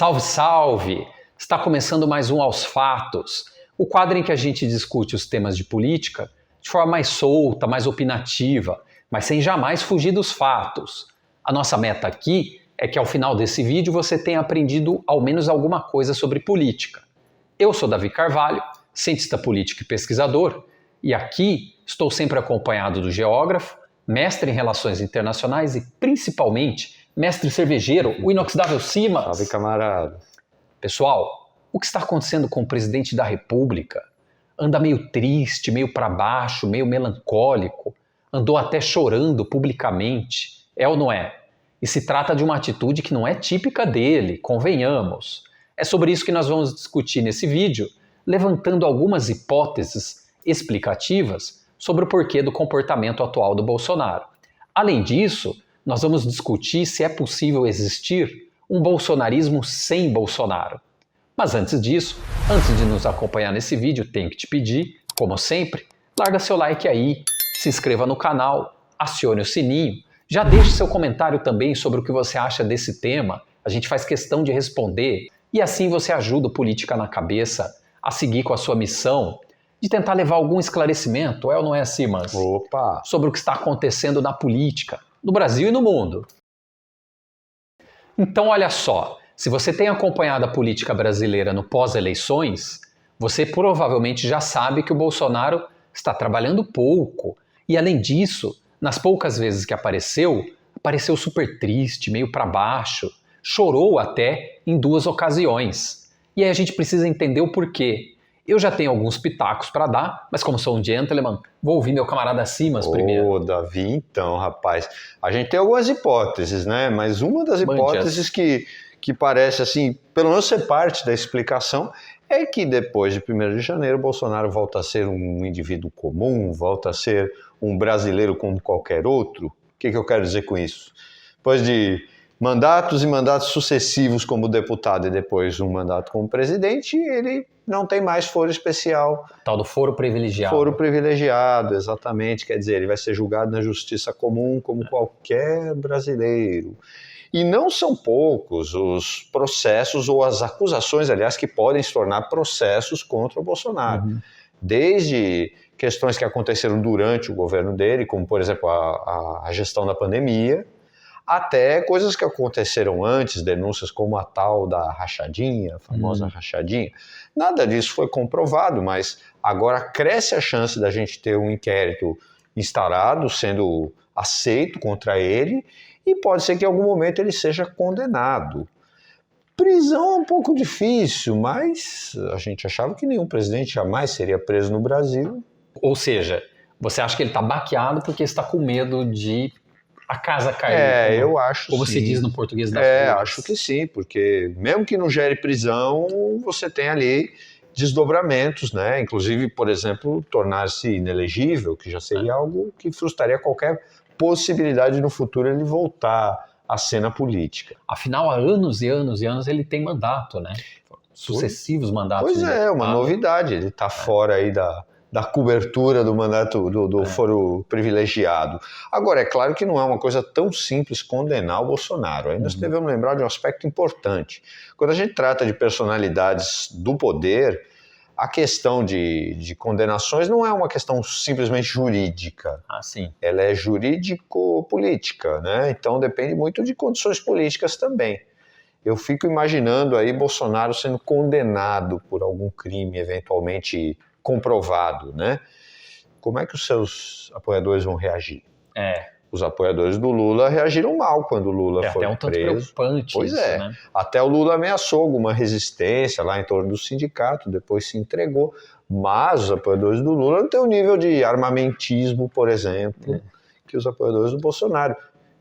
Salve, salve! Está começando mais um Aos Fatos, o quadro em que a gente discute os temas de política de forma mais solta, mais opinativa, mas sem jamais fugir dos fatos. A nossa meta aqui é que ao final desse vídeo você tenha aprendido ao menos alguma coisa sobre política. Eu sou Davi Carvalho, cientista político e pesquisador, e aqui estou sempre acompanhado do geógrafo, mestre em relações internacionais e principalmente mestre cervejeiro, o inoxidável Simas. Salve, camarada. Pessoal, o que está acontecendo com o presidente da República? Anda meio triste, meio para baixo, meio melancólico, andou até chorando publicamente, é ou não é? E se trata de uma atitude que não é típica dele, convenhamos. É sobre isso que nós vamos discutir nesse vídeo, levantando algumas hipóteses explicativas sobre o porquê do comportamento atual do Bolsonaro. Além disso, nós vamos discutir se é possível existir um bolsonarismo sem Bolsonaro. Mas antes disso, antes de nos acompanhar nesse vídeo, tenho que te pedir, como sempre, larga seu like aí, se inscreva no canal, acione o sininho, já deixe seu comentário também sobre o que você acha desse tema, a gente faz questão de responder, e assim você ajuda o Política na Cabeça a seguir com a sua missão de tentar levar algum esclarecimento, é ou não é, Simas? Opa! Sobre o que está acontecendo na política, no Brasil e no mundo. Então, olha só, se você tem acompanhado a política brasileira no pós-eleições, você provavelmente já sabe que o Bolsonaro está trabalhando pouco. E, além disso, nas poucas vezes que apareceu super triste, meio para baixo, chorou até em 2 ocasiões. E aí a gente precisa entender o porquê. Eu já tenho alguns pitacos para dar, mas como sou um gentleman, vou ouvir meu camarada Simas primeiro. Ô, Davi, então, rapaz, a gente tem algumas hipóteses, né? Mas uma das hipóteses que parece, assim, pelo menos ser parte da explicação, é que depois de 1º de janeiro, Bolsonaro volta a ser um indivíduo comum, volta a ser um brasileiro como qualquer outro. O que eu quero dizer com isso? Depois de mandatos e mandatos sucessivos como deputado e depois um mandato como presidente, ele não tem mais foro especial. Tal do foro privilegiado. Foro privilegiado, exatamente. Quer dizer, ele vai ser julgado na justiça comum como qualquer brasileiro. E não são poucos os processos ou as acusações, aliás, que podem se tornar processos contra o Bolsonaro. Desde questões que aconteceram durante o governo dele, como, por exemplo, a gestão da pandemia, até coisas que aconteceram antes, denúncias como a tal da rachadinha, a famosa rachadinha. Nada disso foi comprovado, mas agora cresce a chance da gente ter um inquérito instaurado, sendo aceito contra ele, e pode ser que em algum momento ele seja condenado. Prisão é um pouco difícil, mas a gente achava que nenhum presidente jamais seria preso no Brasil. Ou seja, você acha que ele está baqueado porque está com medo de a casa cair? Eu acho como sim. Você diz no português da rua. Acho que sim, porque mesmo que não gere prisão, você tem ali desdobramentos, né? Inclusive, por exemplo, tornar-se inelegível, que já seria algo que frustraria qualquer possibilidade no futuro ele voltar à cena política. Afinal, há anos e anos e anos ele tem mandato, né? Sucessivos mandatos. Pois é, uma novidade, ele está fora aí da cobertura do mandato do foro privilegiado. Agora, é claro que não é uma coisa tão simples condenar o Bolsonaro. Ainda nós devemos lembrar de um aspecto importante. Quando a gente trata de personalidades do poder, a questão de condenações não é uma questão simplesmente jurídica. Sim. Ela é jurídico-política, né? Então depende muito de condições políticas também. Eu fico imaginando aí Bolsonaro sendo condenado por algum crime eventualmente comprovado, né? Como é que os seus apoiadores vão reagir? Os apoiadores do Lula reagiram mal quando o Lula foi até um tanto preso. Preocupante Pois isso, é. Né? Até o Lula ameaçou alguma resistência lá em torno do sindicato, depois se entregou. Mas os apoiadores do Lula não têm o nível de armamentismo, por exemplo, que os apoiadores do Bolsonaro.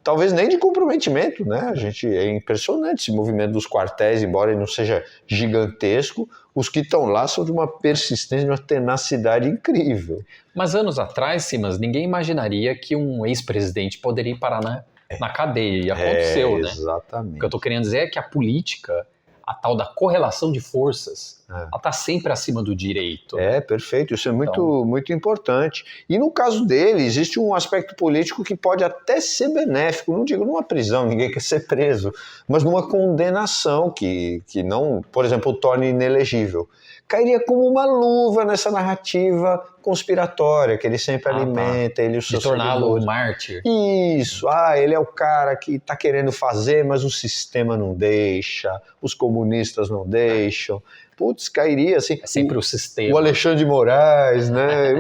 Talvez nem de comprometimento, né? É impressionante esse movimento dos quartéis, embora ele não seja gigantesco, os que estão lá são de uma persistência, de uma tenacidade incrível. Mas anos atrás, Simas, ninguém imaginaria que um ex-presidente poderia parar na cadeia, e aconteceu, né? Exatamente. O que eu estou querendo dizer é que a política, a tal da correlação de forças, ela está sempre acima do direito. Perfeito, isso é muito importante. E no caso dele, existe um aspecto político que pode até ser benéfico, não digo numa prisão, ninguém quer ser preso, mas numa condenação que não, por exemplo, o torne inelegível. Cairia como uma luva nessa narrativa conspiratória que ele sempre alimenta, ele e os seus seguidores. De torná-lo um mártir. Isso, ele é o cara que está querendo fazer, mas o sistema não deixa, os comunistas não deixam. Putz, cairia assim. É sempre o sistema. O Alexandre de Moraes, né?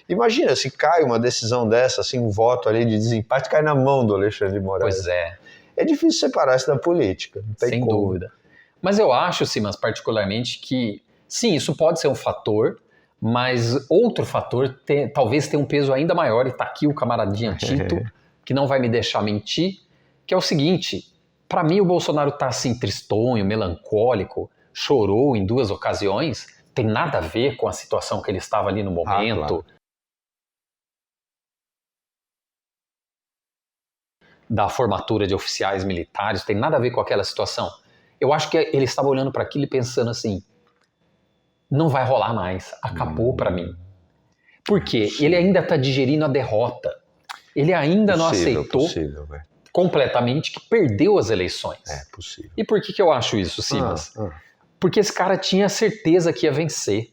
Imagina se cai uma decisão dessa, assim, um voto ali de desempate, cai na mão do Alexandre de Moraes. Pois é. É difícil separar isso da política, não tem Sem como. dúvida. Mas eu acho, Simas, particularmente, que sim, isso pode ser um fator, mas outro fator talvez tenha um peso ainda maior, e está aqui o camaradinha Tito, que não vai me deixar mentir, que é o seguinte: para mim o Bolsonaro está assim tristonho, melancólico, chorou em 2 ocasiões, tem nada a ver com a situação que ele estava ali no momento. Claro. Da formatura de oficiais militares, tem nada a ver com aquela situação. Eu acho que ele estava olhando para aquilo e pensando assim: não vai rolar mais, acabou para mim. Por quê? Ele ainda está digerindo a derrota. Ele ainda não aceitou completamente que perdeu as eleições. É possível. E por que eu acho isso, Simas? Porque esse cara tinha certeza que ia vencer.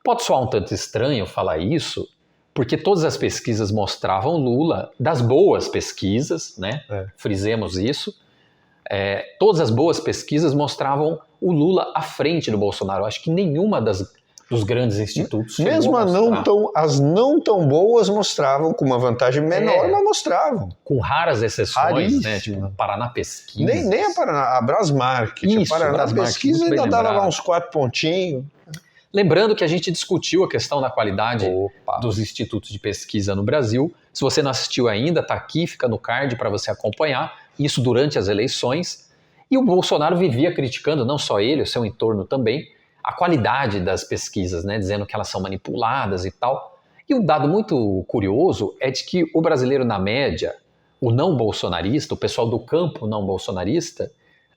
Pode soar um tanto estranho falar isso, porque todas as pesquisas mostravam Lula, das boas pesquisas, né? Frisemos isso. Todas as boas pesquisas mostravam o Lula à frente do Bolsonaro. Acho que nenhuma dos grandes institutos. Mesmo as não tão boas mostravam, com uma vantagem menor, mas mostravam. Com raras exceções, né? Tipo Paraná Pesquisa. Nem a Paraná, a Brasmark. Isso, a Paraná Pesquisa ainda dava lá uns 4 pontinhos. Lembrando que a gente discutiu a questão da qualidade dos institutos de pesquisa no Brasil. Se você não assistiu ainda, está aqui, fica no card para você acompanhar. Isso durante as eleições. E o Bolsonaro vivia criticando, não só ele, o seu entorno também, a qualidade das pesquisas, né, dizendo que elas são manipuladas e tal. E um dado muito curioso é de que o brasileiro, na média, o não bolsonarista, o pessoal do campo não bolsonarista,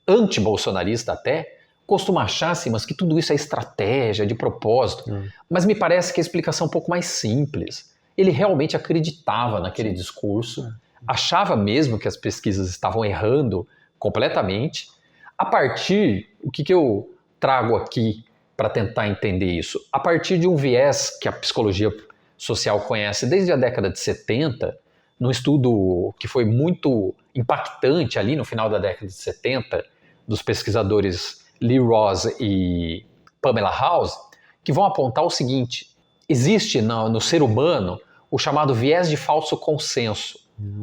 anti-bolsonarista até, costuma achar, assim, mas que tudo isso é estratégia, de propósito. Mas me parece que a explicação é um pouco mais simples. Ele realmente acreditava naquele discurso, achava mesmo que as pesquisas estavam errando completamente. A partir, o que eu trago aqui para tentar entender isso? A partir de um viés que a psicologia social conhece desde a década de 70, num estudo que foi muito impactante ali no final da década de 70, dos pesquisadores Lee Ross e Pamela House, que vão apontar o seguinte: existe no ser humano o chamado viés de falso consenso.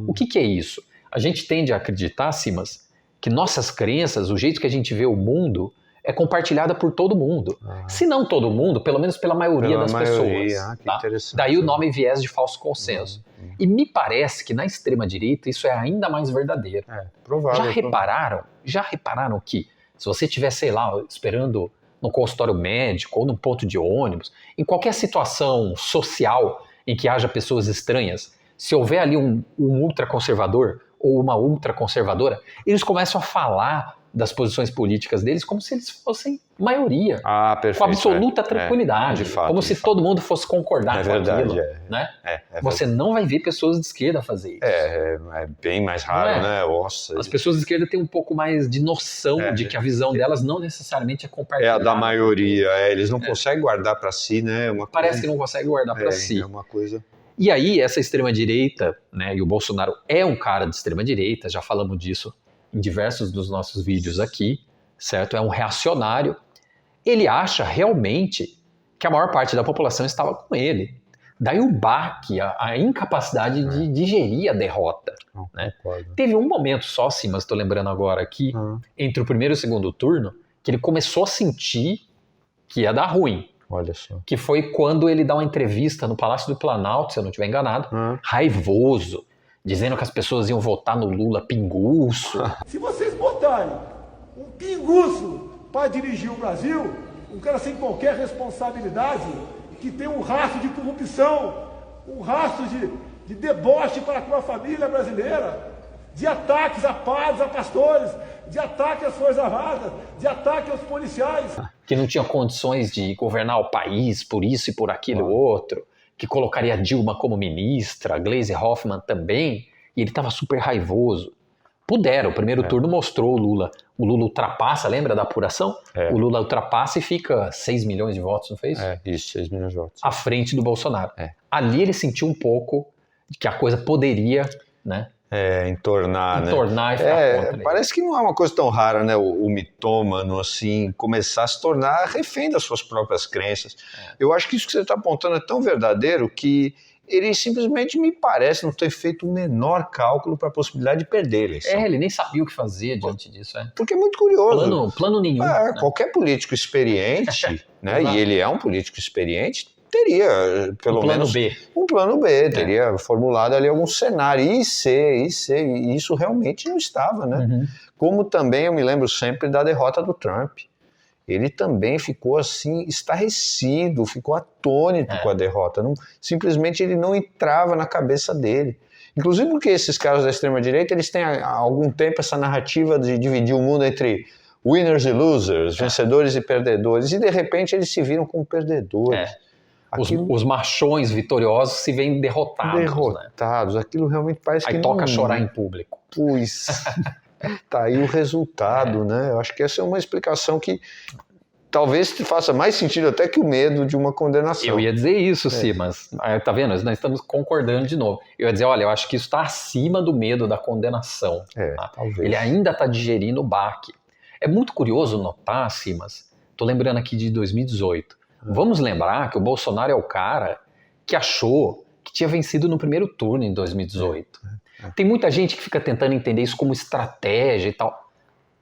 O que é isso? A gente tende a acreditar, Simas, que nossas crenças, o jeito que a gente vê o mundo, é compartilhada por todo mundo. Se não todo mundo, pelo menos pela maioria das pessoas. Tá? Daí o nome viés de falso consenso. E me parece que na extrema-direita isso é ainda mais verdadeiro. Provável. Já repararam que se você estiver, sei lá, esperando no consultório médico ou num ponto de ônibus, em qualquer situação social em que haja pessoas estranhas, se houver ali um ultraconservador ou uma ultraconservadora, eles começam a falar das posições políticas deles como se eles fossem maioria, perfeito, com absoluta tranquilidade, de fato, como se todo mundo fosse concordar com aquilo. Né? Você não vai ver pessoas de esquerda fazer isso. É bem mais raro, né? Nossa. As pessoas de esquerda têm um pouco mais de noção de que a visão delas não necessariamente é compartilhada. É a da maioria, eles não conseguem guardar para si, né? Parece que não conseguem guardar para si. É uma coisa... E aí, essa extrema-direita, né, e o Bolsonaro é um cara de extrema-direita, já falamos disso em diversos dos nossos vídeos aqui, certo? É um reacionário. Ele acha realmente que a maior parte da população estava com ele. Daí o baque, a incapacidade de digerir a derrota. Né? Teve um momento só, sim, mas estou lembrando agora aqui, entre o primeiro e o segundo turno, que ele começou a sentir que ia dar ruim. Olha só. Que foi quando ele dá uma entrevista no Palácio do Planalto, se eu não estiver enganado, raivoso, dizendo que as pessoas iam votar no Lula pinguço. Se vocês botarem um pinguço para dirigir o Brasil, um cara sem qualquer responsabilidade, que tem um rastro de corrupção, um rastro de deboche para com a família brasileira, de ataques a padres, a pastores, de ataque às Forças Armadas, de ataque aos policiais. Que não tinha condições de governar o país por isso e por aquilo e outro, que colocaria Dilma como ministra, Gleisi Hoffmann também, e ele estava super raivoso. Puderam, o primeiro turno mostrou o Lula. O Lula ultrapassa, lembra da apuração? O Lula ultrapassa e fica 6 milhões de votos, não fez? Isso, 6 milhões de votos. À frente do Bolsonaro. Ali ele sentiu um pouco de que a coisa poderia, né? Entornar, né? Entornar e ficar contra ele. Parece que não é uma coisa tão rara, né? O mitômano, assim, começar a se tornar refém das suas próprias crenças. Eu acho que isso que você está apontando é tão verdadeiro que ele simplesmente, me parece, não ter feito o menor cálculo para a possibilidade de perder a eleição. Ele nem sabia o que fazer diante disso. Porque é muito curioso. Plano nenhum. Né? Qualquer político experiente, né? E ele é um político experiente, teria pelo menos um plano B, teria formulado ali algum cenário, e isso realmente não estava, né? Como também eu me lembro sempre da derrota do Trump. Ele também ficou assim, estarrecido, ficou atônito com a derrota. Simplesmente ele não entrava na cabeça dele. Inclusive porque esses caras da extrema-direita, eles têm há algum tempo essa narrativa de dividir o mundo entre winners e losers, vencedores e perdedores, e de repente eles se viram como perdedores. Os machões vitoriosos se veem derrotados. Né? Aquilo realmente parece que não... Aí toca chorar em público. Pois... Tá aí o resultado, né? Eu acho que essa é uma explicação que talvez te faça mais sentido até que o medo de uma condenação. Eu ia dizer isso, sim, mas tá vendo? Nós estamos concordando de novo. Eu ia dizer, olha, eu acho que isso está acima do medo da condenação. Tá? Talvez. Ele ainda está digerindo o baque. É muito curioso notar, Simas, tô lembrando aqui de 2018. Vamos lembrar que o Bolsonaro é o cara que achou que tinha vencido no primeiro turno em 2018. Tem muita gente que fica tentando entender isso como estratégia e tal.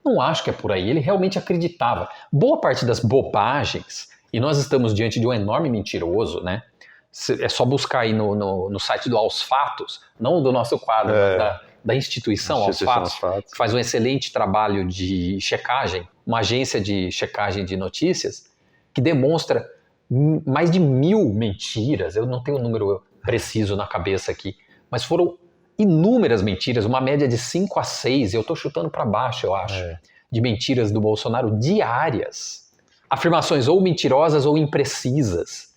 Não acho que é por aí. Ele realmente acreditava. Boa parte das bobagens, e nós estamos diante de um enorme mentiroso, né? É só buscar aí no site do Aos Fatos, não do nosso quadro, mas da instituição Aos Fatos, que faz um excelente trabalho de checagem, uma agência de checagem de notícias, que demonstra mais de 1000 mentiras. Eu não tenho o número preciso na cabeça aqui, mas foram inúmeras mentiras, uma média de 5 a 6, eu estou chutando para baixo, eu acho, de mentiras do Bolsonaro diárias. Afirmações ou mentirosas ou imprecisas.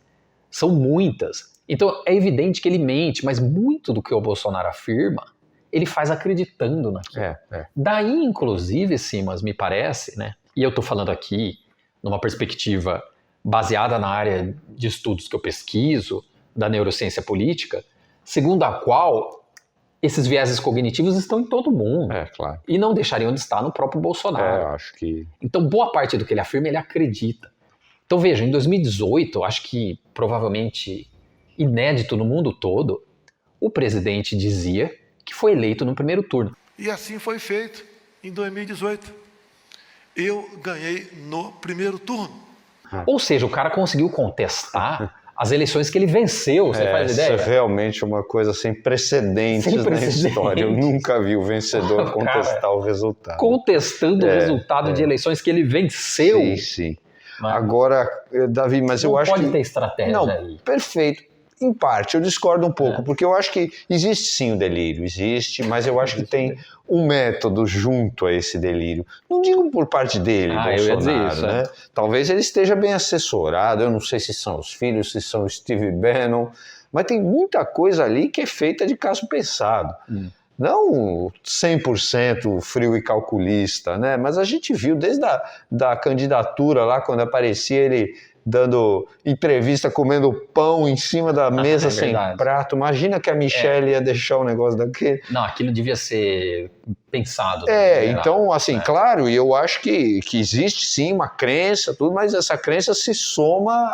São muitas. Então é evidente que ele mente, mas muito do que o Bolsonaro afirma, ele faz acreditando naquilo. Daí, inclusive, Simas, me parece, né? E eu estou falando aqui numa perspectiva baseada na área de estudos que eu pesquiso, da neurociência política, segundo a qual esses vieses cognitivos estão em todo mundo. Claro. E não deixariam de estar no próprio Bolsonaro. Acho que... Então, boa parte do que ele afirma, ele acredita. Então, veja, em 2018, acho que provavelmente inédito no mundo todo, o presidente dizia que foi eleito no primeiro turno. E assim foi feito em 2018. Eu ganhei no primeiro turno. Ou seja, o cara conseguiu contestar as eleições que ele venceu, você faz ideia? Isso é realmente uma coisa sem precedentes na história. Eu nunca vi o vencedor contestar o resultado. Contestando o resultado de eleições que ele venceu. Sim. Mas, agora, Davi, mas eu acho que... Não pode ter estratégia aí. Perfeito. Em parte, eu discordo um pouco, porque eu acho que existe sim o delírio, mas eu acho que tem um método junto a esse delírio. Não digo por parte dele, Bolsonaro, eu ia dizer isso, né? Talvez ele esteja bem assessorado, eu não sei se são os filhos, se são o Steve Bannon, mas tem muita coisa ali que é feita de caso pensado. Não 100% frio e calculista, né? Mas a gente viu desde da candidatura lá, quando aparecia ele dando entrevista, comendo pão em cima da mesa sem prato. Imagina que a Michelle ia deixar um negócio daquele. Não, aquilo devia ser pensado. Então, assim, claro, e eu acho que existe sim uma crença, tudo, mas essa crença se soma,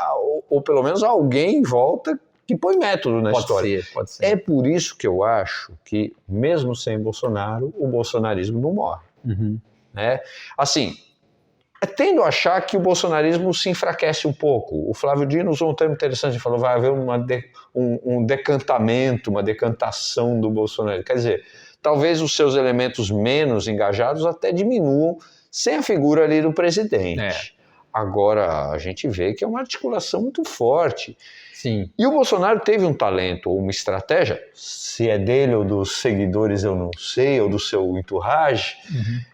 ou pelo menos alguém em volta que põe método na história. Pode ser. É por isso que eu acho que, mesmo sem Bolsonaro, o bolsonarismo não morre. Né? Assim, tendo a achar que o bolsonarismo se enfraquece um pouco. O Flávio Dino usou um termo interessante, ele falou, vai haver um decantamento, uma decantação do bolsonarismo. Quer dizer, talvez os seus elementos menos engajados até diminuam sem a figura ali do presidente. Agora, a gente vê que é uma articulação muito forte. Sim. E o Bolsonaro teve um talento, ou uma estratégia, se é dele ou dos seguidores eu não sei, ou do seu entourage,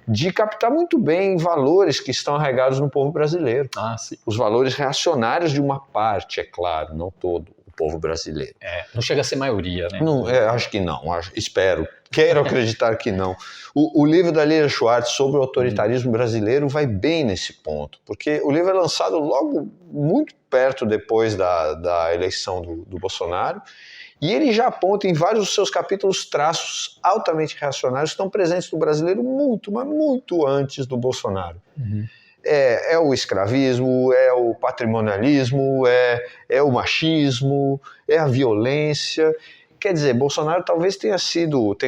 de captar muito bem valores que estão arraigados no povo brasileiro. Sim. Os valores reacionários de uma parte, é claro, não todo o povo brasileiro. Não chega a ser maioria, né? Não, acho que não, espero. Quero acreditar que não. O livro da Lilia Schwartz sobre o autoritarismo brasileiro vai bem nesse ponto, porque o livro é lançado logo muito perto depois da eleição do Bolsonaro, e ele já aponta em vários dos seus capítulos traços altamente reacionários que estão presentes no brasileiro muito, mas muito antes do Bolsonaro. É o escravismo, é o patrimonialismo, é o machismo, é a violência. Quer dizer, Bolsonaro talvez tenha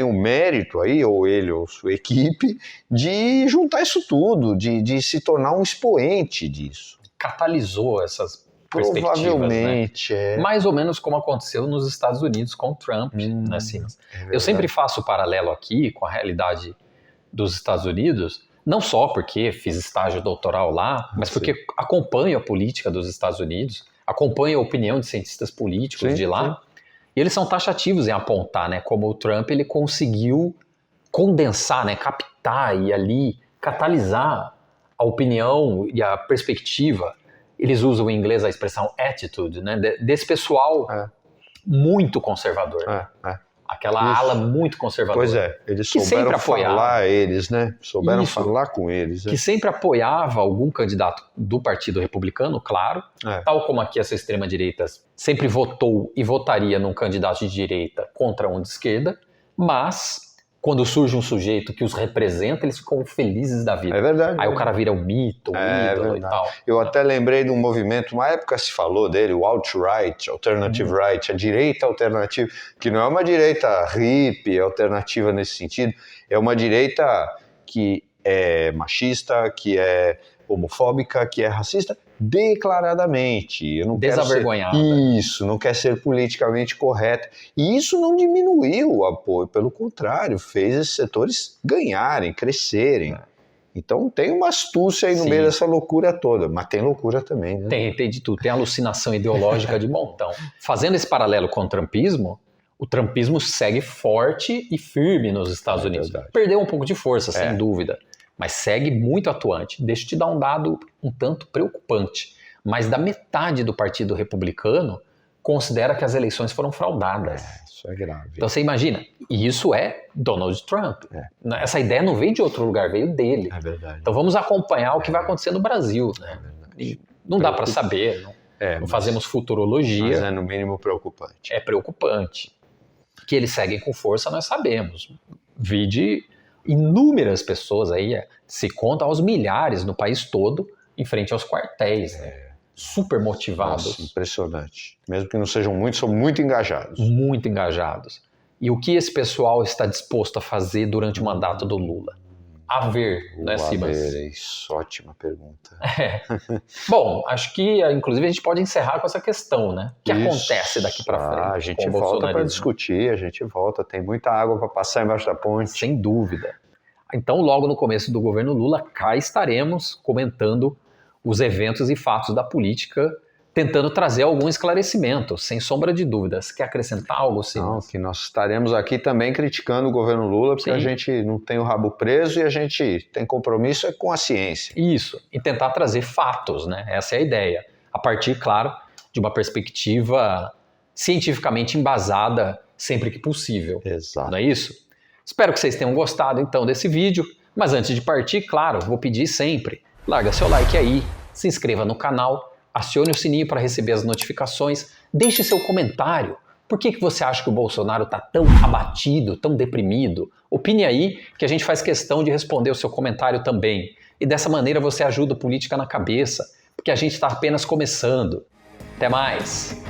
o mérito aí, ou ele ou sua equipe, de juntar isso tudo, de se tornar um expoente disso. Catalisou essas perspectivas, provavelmente, né? Mais ou menos como aconteceu nos Estados Unidos com o Trump, né, Simas? Eu sempre faço o paralelo aqui com a realidade dos Estados Unidos, não só porque fiz estágio doutoral lá, mas porque acompanho a política dos Estados Unidos, acompanho a opinião de cientistas políticos de lá, e eles são taxativos em apontar, né, como o Trump ele conseguiu condensar, né, captar e ali catalisar a opinião e a perspectiva. Eles usam em inglês a expressão attitude, né, desse pessoal muito conservador. Aquela ala muito conservadora. Pois é, eles souberam falar eles, né? Souberam falar com eles. Que sempre apoiava algum candidato do Partido Republicano, claro, tal como aqui essa extrema-direita sempre votou e votaria num candidato de direita contra um de esquerda, mas quando surge um sujeito que os representa, eles ficam felizes da vida. É verdade. Aí o cara vira um mito, um ídolo e tal. Eu até lembrei de um movimento, uma época se falou dele, o alt-right, alternative right, a direita alternativa, que não é uma direita hippie, alternativa nesse sentido, é uma direita que é machista, que é homofóbica, que é racista, declaradamente. Eu não desavergonhada. Isso, não quer ser politicamente correta. E isso não diminuiu o apoio, pelo contrário, fez esses setores ganharem, crescerem. Então tem uma astúcia aí no meio dessa loucura toda, mas tem loucura também, né? Tem de tudo, tem alucinação ideológica de montão. Fazendo esse paralelo com o trumpismo segue forte e firme nos Estados Unidos. Verdade. Perdeu um pouco de força, sem dúvida, mas segue muito atuante. Deixa eu te dar um dado um tanto preocupante. Mais da metade do Partido Republicano considera que as eleições foram fraudadas. Isso é grave. Então você imagina, e isso é Donald Trump. Essa ideia não veio de outro lugar, veio dele. É verdade. Então vamos acompanhar o que vai acontecer no Brasil. Né? E não dá para saber, não fazemos futurologia. Mas é no mínimo preocupante. É preocupante. Que eles seguem com força, nós sabemos. Vide inúmeras pessoas aí, se conta aos milhares no país todo, em frente aos quartéis, super motivados. Nossa, impressionante. Mesmo que não sejam muitos, são muito engajados. Muito engajados. E o que esse pessoal está disposto a fazer durante o mandato do Lula? A ver, né, Simas? Isso, ótima pergunta. Bom, acho que, inclusive, a gente pode encerrar com essa questão, né? O que acontece daqui para frente? A gente volta para discutir, a gente volta. Tem muita água para passar embaixo da ponte. Sem dúvida. Então, logo no começo do governo Lula, cá estaremos comentando os eventos e fatos da política, tentando trazer algum esclarecimento, sem sombra de dúvidas. Quer acrescentar algo, Simas? Não, que nós estaremos aqui também criticando o governo Lula, porque a gente não tem o rabo preso e a gente tem compromisso com a ciência. Isso, e tentar trazer fatos, né? Essa é a ideia. A partir, claro, de uma perspectiva cientificamente embasada sempre que possível. Exato. Não é isso? Espero que vocês tenham gostado, então, desse vídeo. Mas antes de partir, claro, vou pedir sempre, larga seu like aí, se inscreva no canal, acione o sininho para receber as notificações, deixe seu comentário. Por que você acha que o Bolsonaro está tão abatido, tão deprimido? Opine aí, que a gente faz questão de responder o seu comentário também. E dessa maneira você ajuda o Política na Cabeça, porque a gente está apenas começando. Até mais!